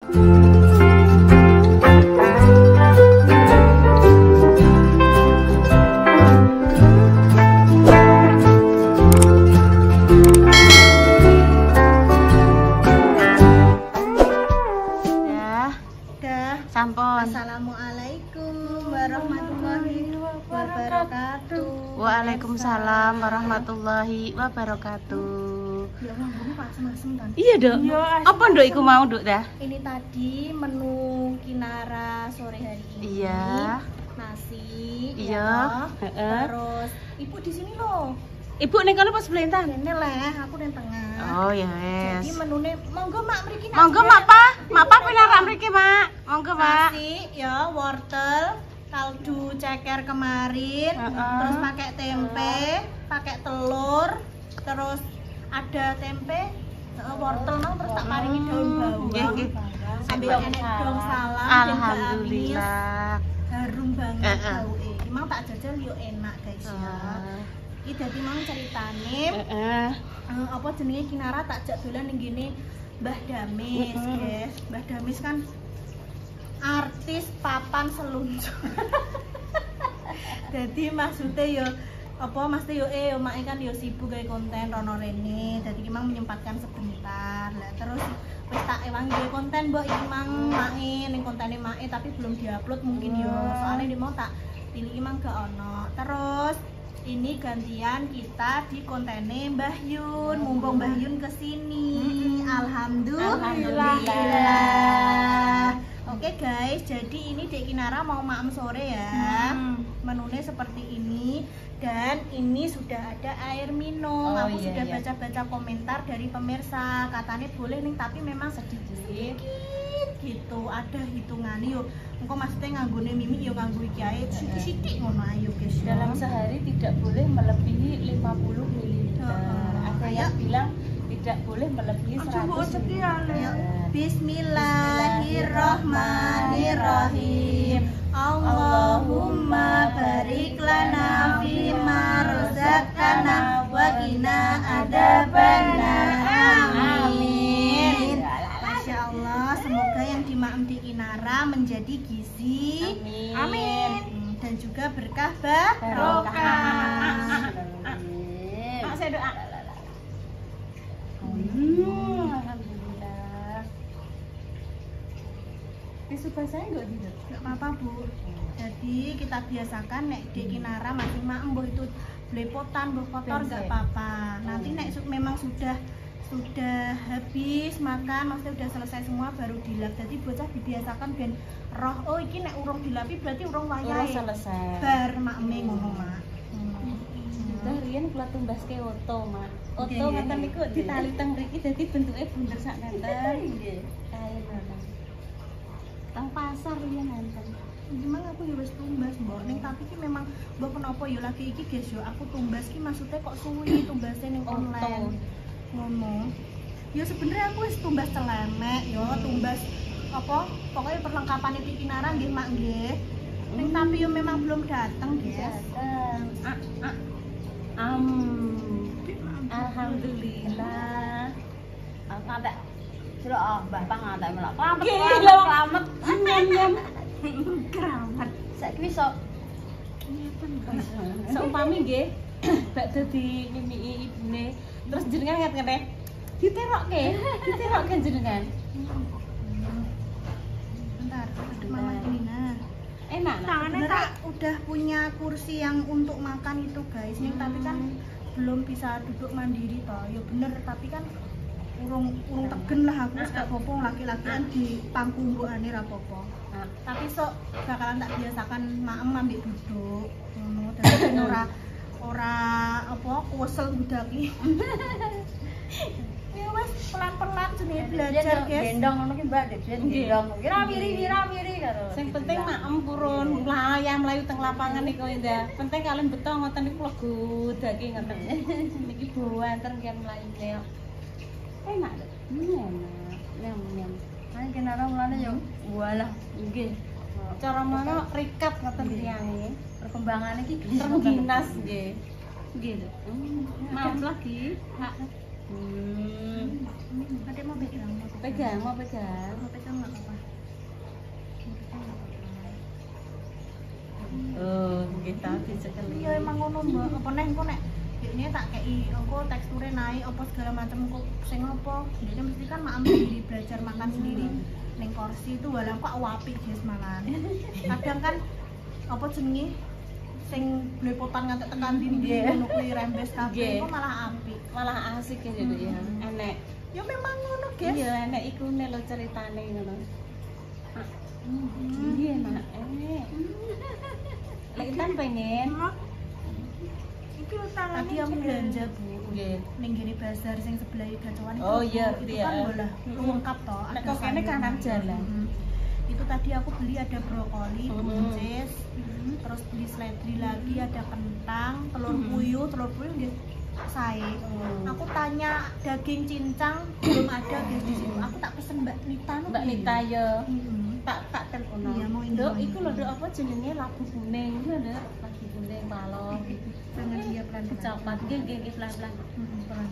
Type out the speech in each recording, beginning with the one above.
Sampun. Assalamualaikum warahmatullahi wabarakatuh. Waalaikumsalam warahmatullahi wabarakatuh. Ya ngomongnya Pak asem-asem kan. Iya, Dok. Apa Dok iku mau, Dok dah? Ini tadi menu Kinara sore hari ini. Iya. Nasi. Iya. Ya, terus Ibu di sini loh. Ibu ning kono pas belentan. Ini leh, aku di tengah. Oh ya wes. Jadi menune monggo Mak mriki nasi. Monggo Mak Pa. Mak Pa pinara mriki, Mak. Monggo, Mak. Nasi ya, wortel, kaldu ceker kemarin, terus pakai tempe, pakai telur, terus ada tempe, wortel nang terus tak paringi daun bawang. Nggih. Sambil enek dong salam. Alhamdulillah. Harum banget bauke. Emang tak jajal yo enak guys ya. Iki dadi mang ceritane. Apa jenenge Kinara tak jak dolan ning ngene Mbah Damis, guys. Mbah Damis kan artis papan seluncur. Jadi maksudnya yo apa maksudnya yo make kan yo sibuk gawe konten rono rene. Dadi ki mang menyempatkan sebentar. Lah terus wis tak ewangi gawe konten mbok iki mang make ning kontene make tapi belum diupload mungkin yo. Soalnya di mau tak pilih mang gak ono. Terus ini gantian kita di kontennya Mbah Yun, mumpung Mbah Yun kesini. Alhamdulillah. Oke guys, jadi ini Dek Kinara mau maem sore ya. Menunya seperti ini. Dan ini sudah ada air minum. Aku sudah baca-baca komentar dari pemirsa. Katanya boleh nih, tapi memang sedikit gitu. Ada hitungannya yuk. Engko maksudnya nganggone mimi yo nganggo iki ae sithik-sithik ngono ayo guys. Dalam sehari tidak boleh melebihi 50 ml. Ada yang bilang tidak boleh melebihi 100 ml. Bismillahirrahmanirrahim. Allahumma barik lana fima razaqtana wa qina adzabannar. Amin. Masya Allah, semoga yang dimaem di Kinara menjadi gizi. Amin. Dan juga berkah barokah. Saya doa. Alhamdulillah. Tisu basahnya enggak tidak? Enggak apa-apa, Bu. Jadi kita biasakan nek di Kinara masing maem mbah itu blepotan, mbah kotor enggak apa-apa. Nanti nek memang sudah habis makan, maksudnya udah selesai semua baru dilap. Jadi bocah dibiasakan ben roh, oh iki nek urung dilapi berarti urung wayahe. Urung selesai. Bar makme ngono, Mak. Kita riyen kula tumbaske oto, Mak. Oto ngoten niku ditali teng mriki dadi bentuke bunder sak nenten. Nggih. Kae ngoten. Teng pasar riyen nenten. Gimana aku ya wis tumbas mbok ning tapi ki memang mbok kenapa ya lagi iki guys yo aku tumbas ki maksudnya kok suwi tumbasnya ning online. Ngomong ya sebenarnya aku wis tumbas celemek yo tumbas apa pokoknya perlengkapan di Kinara nggih Mak nggih ning tapi yo memang belum datang guys. Alhamdulillah. Ngatek jelok Mbah Pang ngatek melok. Klamet. Nyam. Keramat. Saiki wis sok Seumpami nggih bakdo di mimiki ibune terus jenengan nget-ngete diterokke jenengan. Bentar, Mama Dina. Enak. Tangannya tak udah punya kursi yang untuk makan itu guys. Nih tapi kan belum bisa duduk mandiri toh. Ya bener tapi kan urung tegen lah aku gak apa-apa laki-lakian di pangku mbokane ra apa-apa. Tapi sok bakalan tak biasakan maem ambek duduk ngono dadi ora apa kuwesel budaki. Ya wes pelan-pelan jenenge belajar guys. Gendong ngono ki Mbak, gendong. Kira miri karo. Sing penting maem purun mlayu teng lapangan niku ndak. Penting kalian beto ngoten niku lego daki ngoten. Niki bawanten kan mlayu. Enak lho. Nyam. Kan Kinara mulane yo walah nggih. Cara mana rikat ngoten tiange. Perkembangannya ki Terengginas nggih. Nggih lho. Maaf lagi. Ada mau pegang. Pegang. Mau pegang nggak? ta dicekeli. Iya emang ngono mbak, apa neng kok nek ini tak kei engko teksturnya naik apa segala macam kok sing apa dia mesti kan makan sendiri belajar makan sendiri neng kursi itu walau kok apik guys malan kadang kan apa jenenge sing blepotan ngantek tekan dindi ngono kuwi rembes kabeh kok malah apik Malah asik ya jadi ya. Enek. ya memang ngono guys Iya, enek iku nek lo ceritane ngono. Iya, Nak. Enek. Lek Intan pengen. iki tadi aku belanja bu Nggih. ning gini bazar sing sebelah gacoan itu Oh, iya, itu iya. kan bolah lengkap toh Nek kok kene kanan jalan. Itu tadi aku beli ada brokoli buncis terus beli seledri lagi ada kentang telur puyuh nggih sae aku tanya daging cincang belum ada guys di situ aku tak pesen Mbak Nita Mbak Nita ya. Mm-mm. Tak telepon. Iya, mau ini, Nduk, mau iku ini. lho Nduk apa jenenge labu kuning. Iku lho labu kuning balong. jangan dia pelan-pelan Kecapat nggih pelan-pelan. pelan-pelan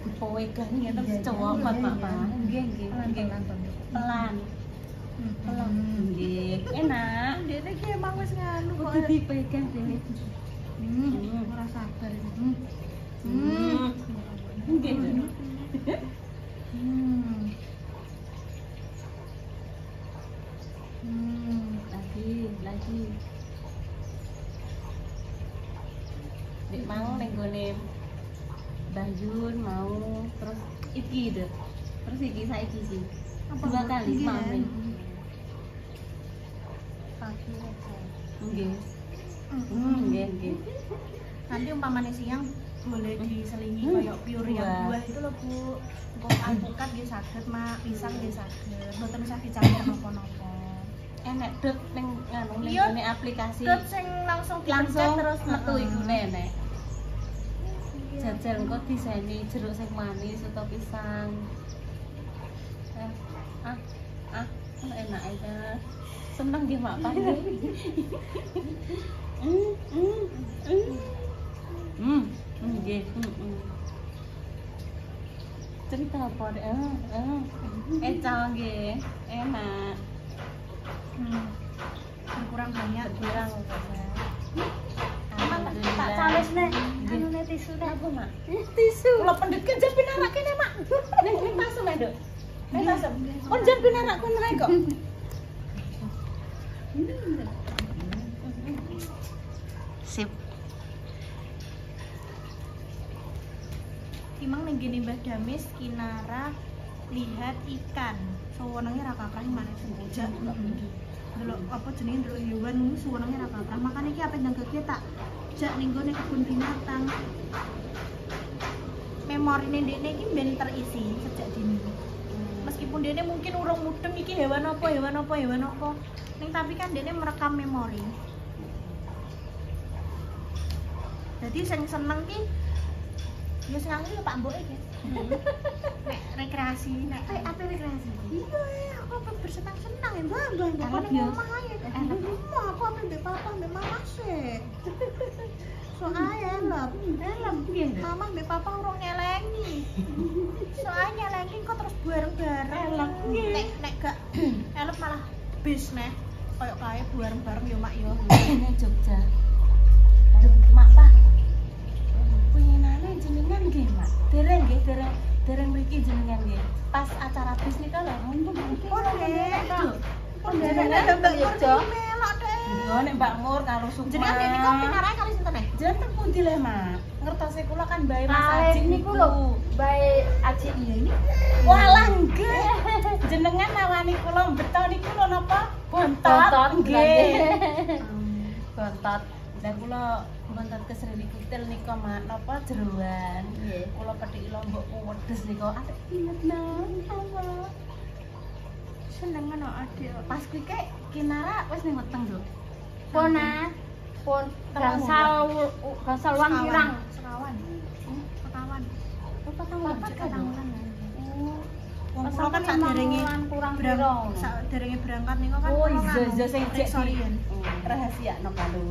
Dipowegan ya terus cowok Pak. Nggih nggih. pelan-pelan Pelan. Pelan. Nggih. Enak. dia iki emang wis nganu kok Kudu dipegang dhewe. ora sabar Nggih. Lagi. Nek mau ning gone Mbah Yun mau terus iki deh. Terus iki saiki iki. Dua kali mami. pagi aja Nggih. Nggih. nanti umpamanya siang boleh diselingi kayak pure yang Wah. buah itu loh bu kok alpukat dia saged mak pisang dia saged mboten usah dicampur napa-napa Enek dot ning nganu ning Iya. gone aplikasi. terus sing langsung dipencet Langsung terus metu heeh. iku nenek. Jajal engko diseni jeruk sing manis atau pisang. Enak aja. Seneng nggih Mak Pan. Nggih. Cerita apa deh? Ecal nggih. Enak. kurang banyak Kurang Tak cawes nek anu nek tisu nek Apa Mak? tisu. Kula pendhet kejap pinarak kene Mak. Ning pasem ya, Nduk. Ning pasem. Kon jan pinarak kono ae kok. Sip. Timang ning gene Mbah Damis Kinara lihat ikan. Suwenenge ra kaprah maneh sengaja. Delok apa jenenge delok hewan ngono suwenenge ra kaprah. Makane iki ape ndang gege tak jak ning gone kebun binatang. Memorine ndekne iki ben terisi sejak dini. Meskipun ndekne mungkin urung mudeng iki hewan apa. Ning tapi kan ndekne merekam memori. Jadi sing seneng ki ya sing aku ya Pak Mboke iki. Nek rekreasi, nek apa rekreasi? Iya, aku apa bersenang-senang ya, Mbak. Kok ning omah ae. Emang aku apa mbek papa mbek mama sih. Soalnya elem. Mama mbek papa urung nyelengi. Soalnya nyelengi kok terus bareng-bareng. Nek gak elem malah bis neh. Kayak kae bareng-bareng yo Mak yo. Ini Jogja. Mak Pak. Pengenane jenengan nggih, Mak. Dereng nggih, dereng mriki jenengan nggih. Pas acara bis nika lho, mumpun mriki. Ada Mbak Yogja. Melok deh. Yo nek Mbak Mur karo Sukma. Jenengan dene kok pinarae kali sinten eh? Jeneng pundi le, Mak? Ngertose kula kan bae Mas Kali Ajin niku lho, bae Aji Iya ini. Walah nggih. Jenengan nawani kula mbeto niku lho napa? Bontot nggih. Bontot. Dan kula bontot kesreni kutil nika Mak napa jeroan. Nggih. Kula pethiki lombok wedhus nika arep inget nang apa. Seneng ngono adil. Pas kuwi kek Kinara wis ning weteng, Nduk. Pona. Pon gansal wang pirang. Sekawan. Sekawan. Apa tang lepat kan? Wong kula kan saderenge kurang berangkat, saderenge berangkat niku kan Oh, kula nganu, iya sing cek sorry di Yen. rahasia no kalu.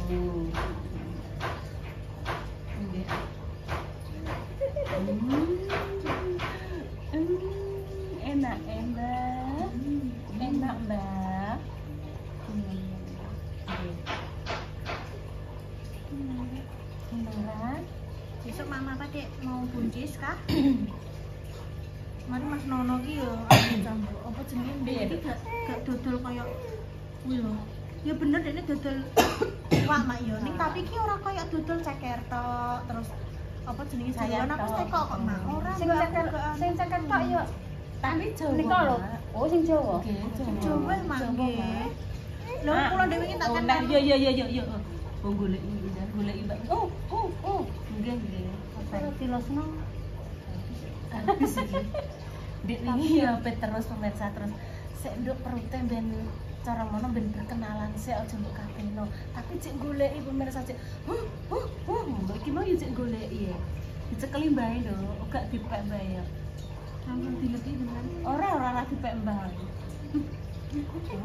Nggih. Enak, Mbak. mama pakai mau buncis kah? Mari Mas Nono ki yo jambu. Apa jenenge ndek iki gak dodol kaya kuwi lho. Ya bener dekne dodol wah mak yo ning tapi ki ora kaya dodol ceker tok. Terus apa jenenge jalan aku teko kok mak ora Sing ceker tok yo. Tapi Jawa. Nika lho. Oh sing Jawa. Nggih, Jawa mak nggih. Lho kula dhewe iki tak Oh, nah, yo. Wong golek iki, golek Mbak. Oh. Nggih. Dilosno. Habis iki. Dek wingi ya terus pemirsa terus sik nduk perute ben cara mono ben berkenalan sik aja mbok kapeno. Tapi cek goleki pemirsa cek. Mbok iki mau yo cek goleki ya. Dicekeli mbae lho, gak dipek mbae ya. langsung dileki dengan Ora dipek mbae.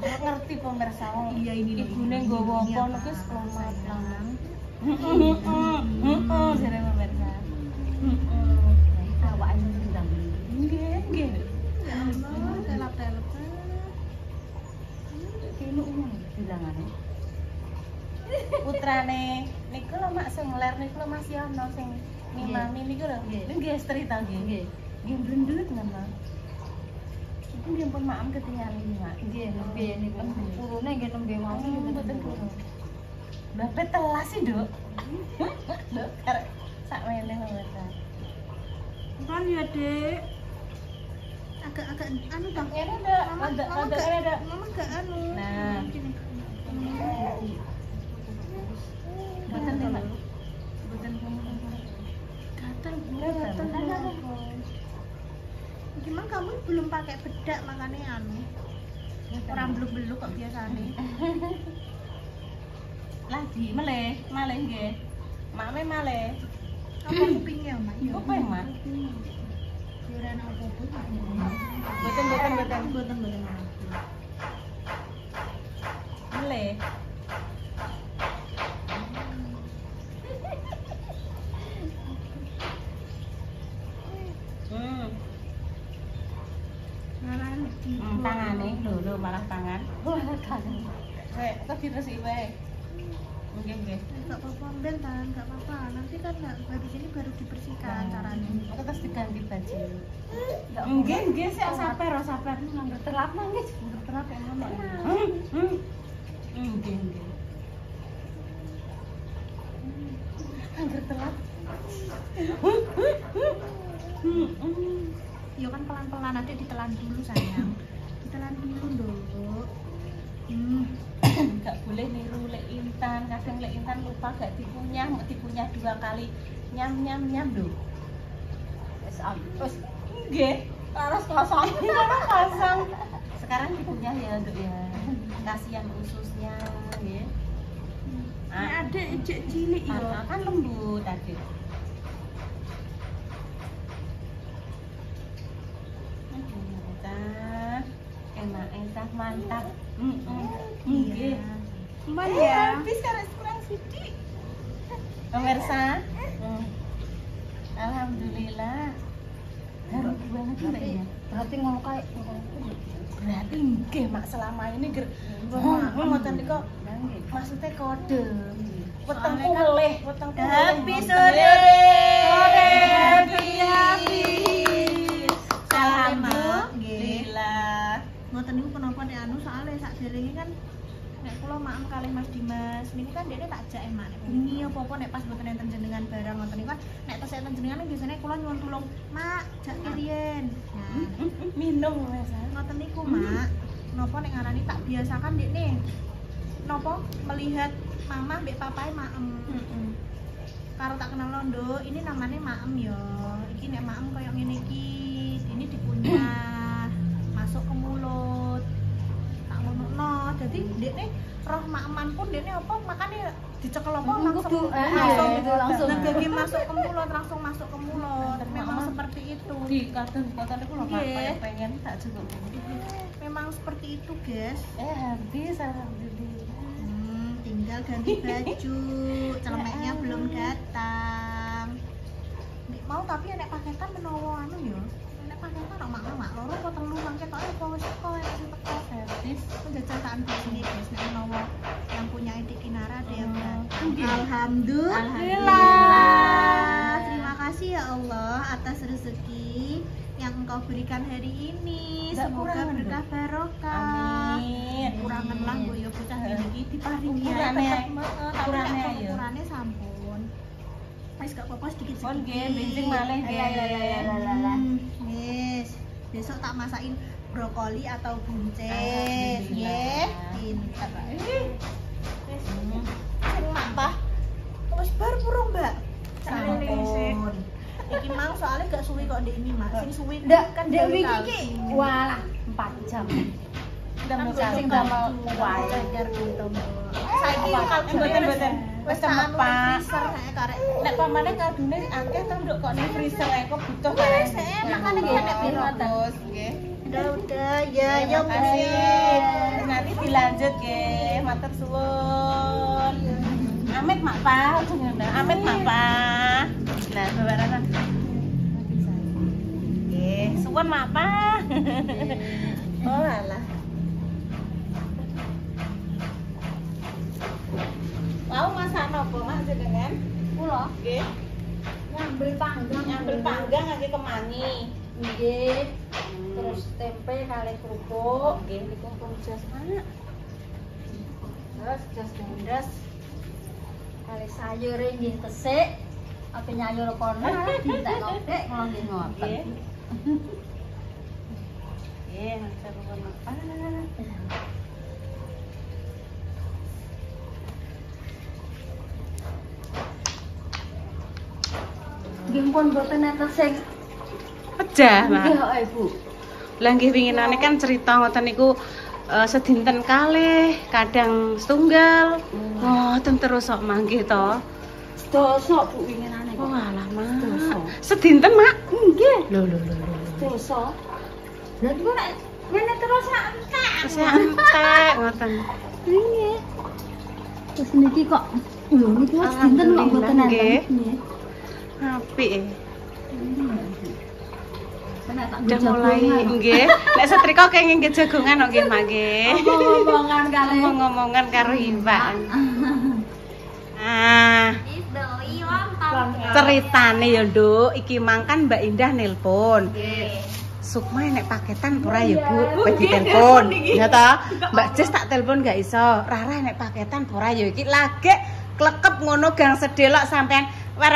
Ora ngerti pemirsa wong. Iya, ini lho, ibune ini, nggowo ini apa apa? niku selamat Sayang. Jare pemirsa. Awake ndang. Nggih. telap-telap. Kene umum bilangane. Putrane niku lho mak sing ler niku lho Mas Yono sing ngimami niku lho. Nggih cerita nggih. Nggih blendut nggih. Iku nggih pun maam ketinggalan mak. Nggih, nembe niku. Purune nggih nembe mau Mboten kurang. Lah telas sih, Nduk. Nduk karek sak mene lho Mas. Kan ya, Dek. Agak anu Bang. Ini ada ada. Mama gak anu. Nah. Gini. Mboten deh, Mak. Mboten Gatel, Gatel. Gimana kamu belum pakai bedak makanya anu. Orang beluk-beluk kok biasane. Lagi malih nggih. Mame malih. Apa kupingnya, Mak? Apa ya, Mak? Yuran apa-apa. Mboten. Malih. Tangane lho malah tangan. Wek, kok diresiki wae. Nggih. Gak apa-apa, Ben, Tan. Gak apa-apa. Nanti kan habis ini baru dibersihkan caranya. Aku terus diganti baju. Nggih, sik sabar. Nang terlap nangis, terlap yang ngono. Nggih. Angger telat. Ya kan pelan-pelan nanti ditelan dulu sayang. Ditelan dulu, Nduk. Gak boleh niru Lek Intan. Kadang Lek Intan lupa gak dikunyah, mau dikunyah 2 kali. Nyam lho. Terus nggih, harus kosong. Sekarang dikunyah ya, Nduk ya. Kasihan ususnya nggih. Ini ada ejek cilik ya. Kan lembut tadi. Enak mantap. Nggih. Cuman ya. Habis karena kurang sidik. Pemirsa. Alhamdulillah. Harum banget ya. Berarti ngono kae. Berarti nggih Mak selama ini ngoten niku maksudnya kode. Wetengku weleh, Habis sore. Alhamdulillah. Ngoten niku kenapa nek anu soalnya sak derenge kan nek kula maem kalih Mas Dimas niku kan dekne tak jak emak nek bengi apa-apa nek pas mboten enten jenengan barang ngoten niku kan nek tes enten jenengan biasanya kula nyuwun tulung Mak jak kiriyen. Nah, Minum Mas. ngoten niku Mak. Napa nek ngarani tak biasakan dekne napa melihat mama mbek papae maem. Karo tak kenal londo, ini namanya maem ya. Iki nek maem koyo ngene iki, ini dikunyah, masuk ke mulut. Tak ngono. Jadi dekne roh maeman pun dekne apa makane dicekel apa langsung langsung. Ngegege masuk ke mulut, langsung masuk ke mulut. Memang seperti itu. Di kadang kota niku lho Nggih. pengen tak cukup. Memang seperti itu, guys. Habis alhamdulillah. Tinggal ganti baju, celemeknya belum datang. Nek mau tapi nek paketan menawa anu ya. Nek paketan ora mak loro apa telu mangke tok apa wis teko sing teko Habis penjajakan di sini guys. Nek menawa yang punya Edi Kinara ada yang datang. Alhamdulillah. Terima ya Allah atas rezeki yang Engkau berikan hari ini. Nggak Semoga kurangan, berkah barokah. Amin. Kurangan lah Bu ya bocah iki diparingi Ukurannya ayo. ukurannya sampun. Wis gak apa-apa sedikit Pun sedikit. nggih, bensin malih nggih. Yes. Besok tak masakin brokoli atau buncis Alhamdulillah. nggih. Pinter. Wis. Sing mantah. Wis bar purung, Mbak? Sampun. Iki mang soalnya gak suwi kok ndek ini, Mak. Sing suwi Ndak, kan Dewi Dewi iki walah 4 jam. Udah mau Sing damel wae. Wajar gitu. Saiki kaldu Mboten. Wis temen Pak. freezer karek. Nek pamane kaldune akeh to nduk kok ning freezer ae kok butuh Wes, makane nggih nek piro terus nggih. Udah, ya, yo Makasih. Nanti dilanjut nggih, matur suwun. Amit mak pa, amit mak pa. Nah, babaran. Nggih, suwun mak pa. Oh alah. Mau masak napa Mas jenengan? Kula Nggih. nyambel panggang, Nyambel panggang ngangge kemangi. nggih. Terus tempe kali kerupuk, Nggih, niku pun jas mak. terus jas gandas. Kali sayur nggih tesik. Apa nyayur kono dintek ngopek nggih ngoten. Nggih. Nggih, masak suwun mak pa. Nggih pun mboten enten sing Pecah, Mak. nggih kok Ibu. Lah nggih winginane kan cerita ngoten niku sedinten kalih, kadang setunggal. Ngoten terus kok manggih to. Sedasa Bu winginane Oh kok. alah, Sedasa. Mak. Sedinten, Mak. Nggih, Lho. sedasa. Lah iku nek ngene terus sak entek. Terus ya entek ngoten. Nggih. Terus niki kok lho niki wis dinten kok mboten Alhamdulillah, nggih. enten. Nggih. Apik. Kena tak Udah mulai nggih. Nek setrika kenging ke jagongan kok nggih, Mak nggih. ngomong-ngomongan kali. Ngomong-ngomongan karo Imbak. Ah, ceritane ya, Nduk, iki mangkan Mbak Indah nelpon. Sukma nek paketan ora ya, Bu? Wis ditelepon. Ya ta? Mbak Jes tak telepon gak iso. Rara nek paketan ora ya iki lagi klekep ngono gang sedelok sampean wer.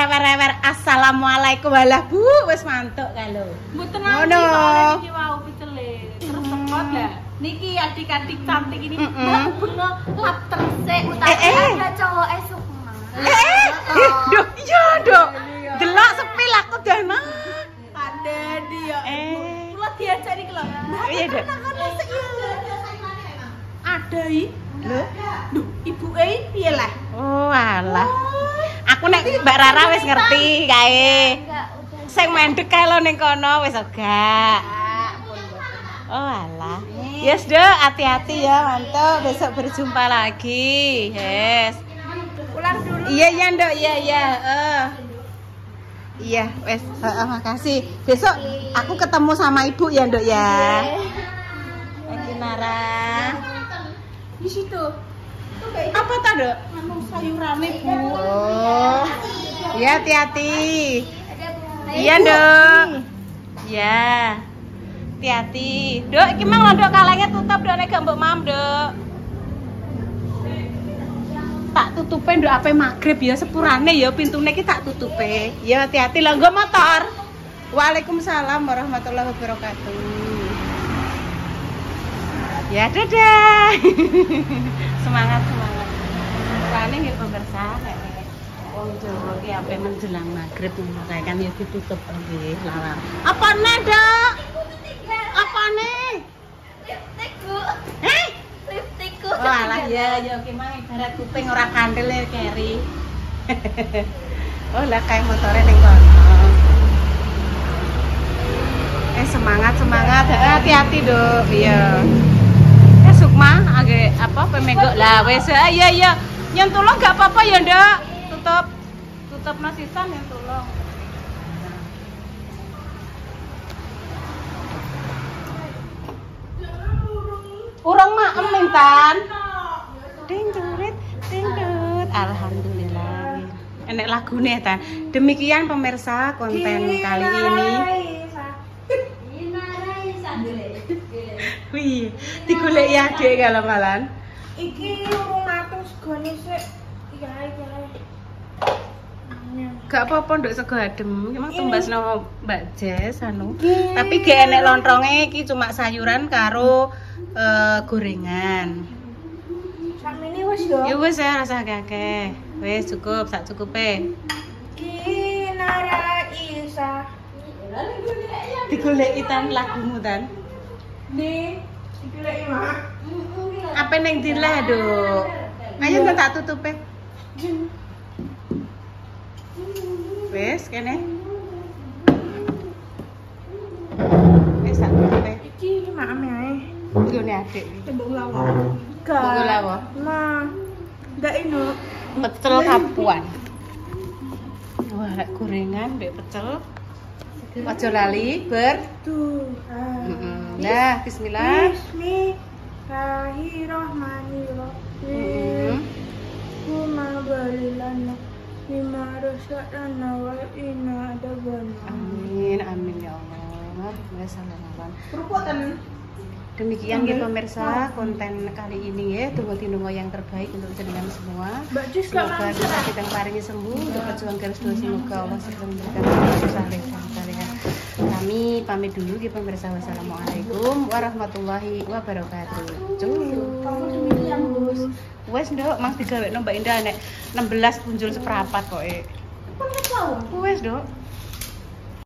Assalamualaikum walah, Bu. Wis mantuk kan lho. Mboten Ngono. soalnya niki wau picele. Terus tekot lah. Niki adik-adik cantik ini Mbak bengo lap tersik Ada cowok Sukma. Duh, iya, Nduk. Delok sepil aku dana. ada dia. Kula diajak iki lho. Iya, Dek. Ada i. Lho. Duh, ibuke piye lah? Oh, alah. Aku nek Mbak Rara wis ngerti kae. Sing mendek kae lho ning kono wis gak. Oh, alah. Yes, Dek, hati-hati ya, mantap. Besok berjumpa lagi. Yes. Pulang dulu. Iya, Nduk. Iya. Iya, wes, makasih. Besok aku ketemu sama Ibu ya, Nduk ya. Lagi Nara. Di situ. Apa ta, Nduk? Anu sayurane, Bu. Oh. Iya, hati-hati. Iya, Nduk. Iya. Hati-hati. Nduk, iki mang lho, Nduk, kalenge tutup, Nduk, nek gak mbok mam, Nduk. Tak tutupe nduk ape magrib ya sepurane ya pintune iki tak tutupe. Ya hati-hati lho nggo motor. Waalaikumsalam warahmatullahi wabarakatuh. Ya dadah. Semangat. Rane nggih pemirsa nek wong Jawa ki ape menjelang magrib ngono kae kan ya ditutup nggih lalang. Apane, Dok? Apane? Lipstik, Bu. Heh? Lipstikku. Oh alah ya ki mang ibarat kuping ora kandel ya keri. Oh lah kae motore ning kono. Semangat. Hati-hati, Dok. Iya. Sukma agak apa pemenggok lah wis. Iya. Yen tulung gak apa-apa ya, Nduk. Tutup nasisan yen tulung. Urang maem mintan. Ding durit. Alhamdulillah. enek lagune ta. Demikian pemirsa konten kali ini. Wih, digoleki adek kalem-kalem. Iki urung matur segone sik. Iya. Gak apa-apa nduk sego adem, emang tumbasno Mbak Jess anu. Tapi gak enek lontronge iki cuma sayuran karo gorengan. Sakmene wis yo. Ya wis ya rasa akeh. Wis cukup, sak cukupe. Kinara Isa. Digoleki tan lagumu tan. Di digoleki mak. Apa ning dilah, Duk? Ayo tak tutupe. Wes kene. Wes tak tutupe. Iki mak ae. Nggone adik. Tembok lawa. Tembok lawa. Ma. Ndak ino. Pecel kapuan. Wah, lek gorengan mbek pecel. Aja lali Tuhan. Nah, bismillah. Bismillahirrahmanirrahim. Kuma balilana lima rasyadana wa inna adabana. Amin, amin ya Allah. Wassalamualaikum. Demikian ya pemirsa konten kali ini ya, tunggu yang terbaik untuk jenengan semua. Semoga kita paringi sembuh untuk perjuangan garis doa, semoga Allah segera memberikan susah dan kalian. Kami pamit dulu ya pemirsa. Wassalamualaikum warahmatullahi wabarakatuh. Wes nduk, Mas digawekno Mbak Indah nek 16 punjul seprapat kok. Wes nduk.